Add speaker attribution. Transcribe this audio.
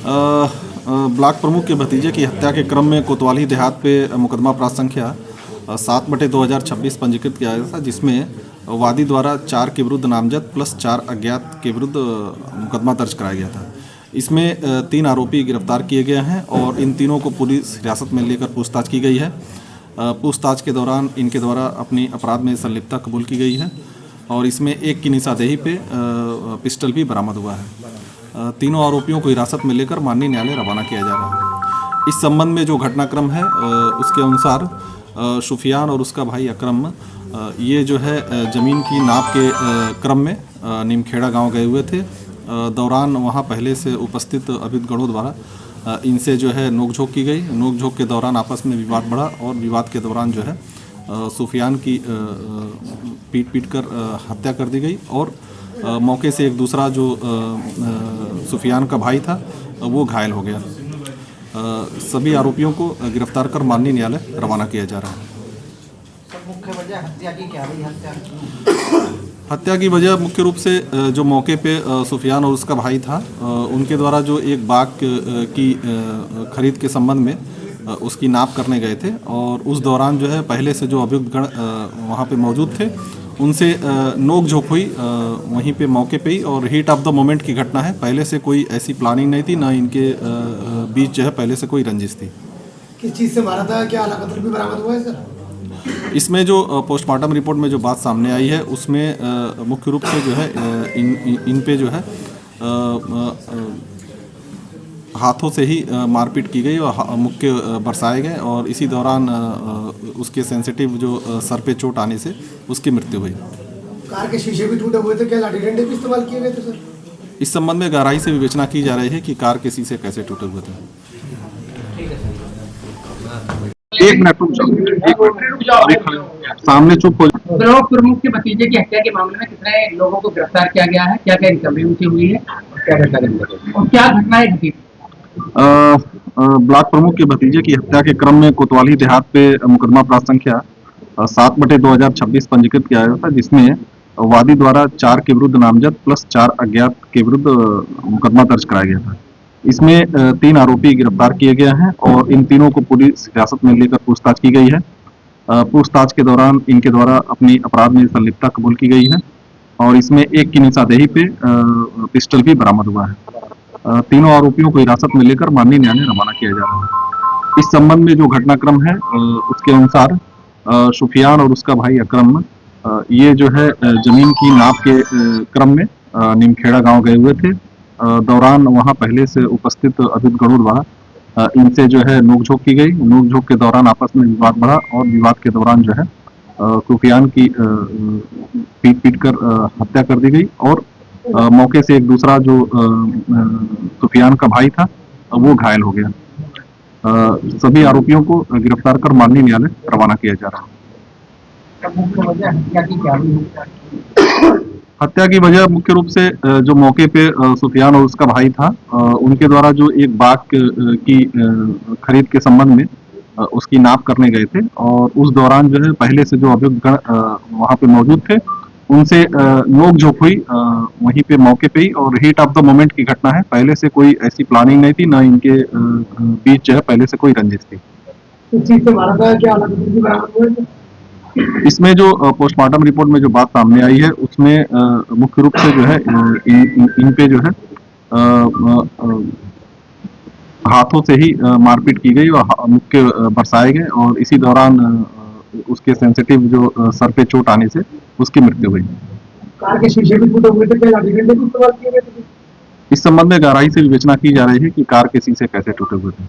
Speaker 1: Block प्रमुख के भतीजे की हत्या के क्रम में कोतवाली देहात पे मुकदमा प्राप्त संख्या 7/2026 पंजीकृत किया गया था, जिसमें वादी द्वारा 4 के विरुद्ध नामजद प्लस 4 अज्ञात के विरुद्ध मुकदमा दर्ज कराया गया था। इसमें 3 आरोपी गिरफ्तार किए गए हैं और इन तीनों को पुलिस हिरासत में लेकर पूछताछ की गई है। पूछताछ के दौरान इनके द्वारा अपनी अपराध में संलिप्तता कबूल की गई है और इसमें एक की निशानदेही पे पिस्टल भी बरामद हुआ है। तीनों आरोपियों को हिरासत में लेकर माननीय न्यायालय रवाना किया जा रहा है। इस संबंध में जो घटनाक्रम है उसके अनुसार सुफियान और उसका भाई अकरम ये जो है ज़मीन की नाप के क्रम में नीमखेड़ा गांव गए हुए थे। दौरान वहां पहले से उपस्थित अभियुक्त गणों द्वारा इनसे जो है नोकझोंक की गई। नोकझोंक के दौरान आपस में विवाद बढ़ा और विवाद के दौरान जो है सुफियान की पीट कर हत्या कर दी गई और मौके से एक दूसरा जो सुफियान का भाई था वो घायल हो गया। सभी आरोपियों को गिरफ्तार कर माननीय न्यायालय रवाना किया जा रहा है।
Speaker 2: मुख्य वजह हत्या की क्या रही?
Speaker 1: हत्या की वजह मुख्य रूप से जो मौके पे सुफियान और उसका भाई था उनके द्वारा जो एक बाग की खरीद के संबंध में उसकी नाप करने गए थे और उस दौरान जो है पहले से जो अभियुक्त गण वहाँ पे मौजूद थे उनसे नोक-झोंक हुई वहीं पे मौके पे ही और हीट ऑफ द मोमेंट की घटना है। पहले से कोई ऐसी प्लानिंग नहीं थी, ना इनके बीच जो है पहले से कोई रंजिश थी।
Speaker 2: किस चीज़ से मारा था? क्या आला-कत्ल भी बरामद हुआ है सर?
Speaker 1: इसमें जो पोस्टमार्टम रिपोर्ट में जो बात सामने आई है उसमें मुख्य रूप से जो है इन पे जो है हाथों से ही मारपीट की गई और मुक्के बरसाए गए और इसी दौरान उसके सेंसिटिव जो सर पे चोट आने से उसकी मृत्यु हुई।
Speaker 2: कार के शीशे भी टूटे हुए थे, क्या लाठी डंडे भी इस्तेमाल किए गए थे सर?
Speaker 1: इस संबंध में गहराई से विवेचना की जा रही है कि कार के शीशे कैसे टूटे हुए थे।
Speaker 3: एक मिनट रुक जाओ, सामने चुप हो जाओ।
Speaker 4: ब्लॉक प्रमुख के भतीजे की हत्या के मामले में कितने लोगों को गिरफ्तार किया गया है? क्या क्या रिकवरी उनसे हुई है और क्या घटनाएं घटी?
Speaker 1: ब्लॉक प्रमुख के भतीजे की हत्या के क्रम में कोतवाली देहात पे मुकदमा प्राप्त संख्या 7/2026 पंजीकृत किया गया था, जिसमें वादी द्वारा 4 के विरुद्ध नामजद प्लस 4 अज्ञात के विरुद्ध मुकदमा दर्ज कराया गया था। इसमें 3 आरोपी गिरफ्तार किए गए हैं और इन तीनों को पुलिस हिरासत में लेकर पूछताछ की गई है। पूछताछ के दौरान इनके द्वारा अपनी अपराध में संलिप्तता कबूल की गई है और इसमें एक की निशानदेही पे पिस्टल भी बरामद हुआ है। तीनों आरोपियों को हिरासत में लेकर माननीय न्यायालय रवाना किया जा रहा है। इस संबंध में जो घटनाक्रम है उसके अनुसार सुफियान और उसका भाई अकरम ये जो है जमीन की नाप के क्रम में नीमखेड़ा गांव गए हुए थे। दौरान वहां पहले से उपस्थित अभियुक्त गणों द्वारा इनसे जो है नोकझोंक की गई। नोकझोंक के दौरान आपस में विवाद बढ़ा और विवाद के दौरान जो है सुफियान की पीट कर हत्या कर दी गई और मौके से एक दूसरा जो सुफियान का भाई था वो घायल हो गया। सभी आरोपियों को गिरफ्तार कर माननीय न्यायालय रवाना किया जा रहा है।
Speaker 4: मुख्य वजह हत्या की क्या रही?
Speaker 1: हत्या की वजह मुख्य रूप से जो मौके पे सुफियान और उसका भाई था उनके द्वारा जो एक बाग की खरीद के संबंध में उसकी नाप करने गए थे और उस दौरान जो है पहले से जो अभियुक्त गण वहाँ पे मौजूद थे उनसे नोक-झोंक हुई वहीं पे मौके पे ही और हीट ऑफ द मोमेंट की घटना है। पहले से कोई ऐसी प्लानिंग नहीं थी, ना इनके बीच जो है पहले से कोई रंजिश थी।
Speaker 2: किस चीज़ से मारा था? क्या आला-कत्ल भी बरामद हुआ है?
Speaker 1: इसमें जो पोस्टमार्टम रिपोर्ट में जो बात सामने आई है उसमें मुख्य रूप से जो है इन पे जो है हाथों से ही मारपीट की गई और मुक्के बरसाए गए और इसी दौरान उसके सेंसिटिव जो सर पे चोट आने से उसकी मृत्यु हुई।
Speaker 2: कार के शीशे भी टूटे हुए थे, क्या लाठी डंडे भी इस्तेमाल किए गए थे?
Speaker 1: इस संबंध में गहराई से विवेचना की जा रही है कि कार के शीशे कैसे टूटे हुए थे।